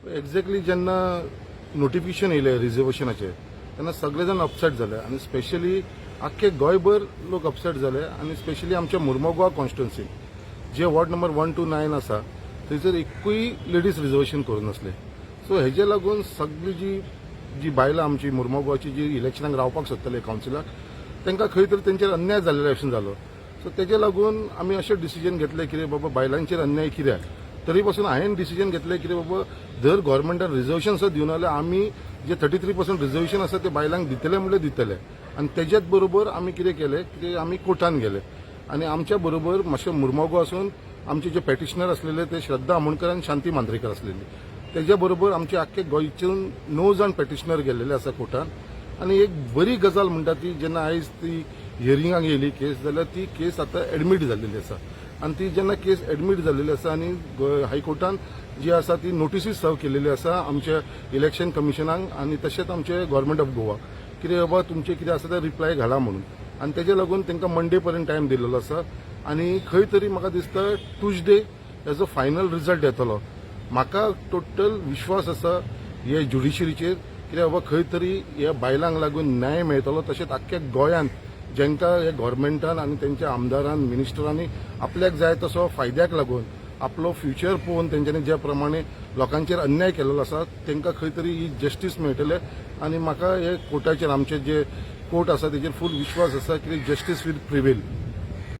Exactly जेन्ना notification येयलें रिजर्वेशनाचें तेन्ना सगळे जाण अपसेट झाले आनी स्पेशली आख्खे गोंयभर लोक अपसेट झाले आनी स्पेशली आमच्या मुर्मुगांव कॉन्स्टिट्युन्सी जे वॉर्ड नंबर 1 to 9 आसा थंयसर एकूय लेडीज रिजर्वेशन करूं नासले. सो हेजे लागून सगळी जी बायलां आमची मुर्मुगांवची जी इलेक्शनाक रावपाक सोदताले कावन्सिलाक तांकां खंय तरी तेंचेर अन्याय जाल्ले अशें जालो. सो तेजे लागून आमी अशें डिसिजन घेतलें कितें बाबा बायलांचेर अन्याय कित्याक तरी पासून हांवें डिसिजन घेतलें कितें बाबा जर गव्हर्मेंटान रिजर्वेशन सुद्दां दिवना जाल्यार आमी जे 33% रिजर्वेशन आसा ते बायलांक दितले म्हणल्यार दितले. आनी तेज्याच बरोबर आमी कितें केलें की आमी कोर्टान गेले आनी आमच्या बरोबर मातशें मुर्मुगांव आसून आमचे जे पॅटिशनर आसलेले ते श्रद्धा आमोणकर आनी शांती मांद्रेकर आसलेली. तेज्या बरोबर आमचे आख्खे गोंयच्यान 9 जाण पॅटिशनर गेल्लेले आसा कोर्टान. आनी एक बरी गजाल म्हणटा ती जेन्ना आयज ती हियरिंगाक येयली केस जाल्यार ती केस आतां एडमीट जाल्लेली आसा आनी ती जेन्ना केस एडमीट जाल्लेली आसा आनी हायकोर्टान जी आसा ती नोटिसीस सर्व केलेली आसा आमच्या इलेक्शन कमिशनाक आनी तशेंच आमचे गव्हर्मेंट ऑफ गोवा कितें बाबा तुमचे कितें आसा ते रिप्लाय घाला म्हणून. आनी तेजे लागून तांकां मंडे पर्यंत टायम दिल्लो आसा आनी खंय तरी म्हाका दिसता ट्यूजडे हेजो फायनल रिजल्ट येतलो. म्हाका टोटल विश्वास आसा हे ज्युडिशरीचेर कित्याक बाबा खंय तरी ह्या बायलांक लागून न्याय मेळटलो. तशेंच आख्ख्या गोंयांत जेंकां हे गव्हर्मेंटान आनी तेंच्या आमदारान मिनिस्टरांनी आपल्याक जाय तसो फायद्याक लागून आपलो फ्युचर पळोवन तेंच्यांनी ज्या प्रमाणे लोकांचेर अन्याय केलेलो आसा तांकां खंय तरी ही जस्टीस मेळटले. आनी म्हाका हे कोर्टाचेर आमचे जे कोर्ट आसा तेजेर फूल विश्वास आसा की जस्टीस वील प्रिवेल.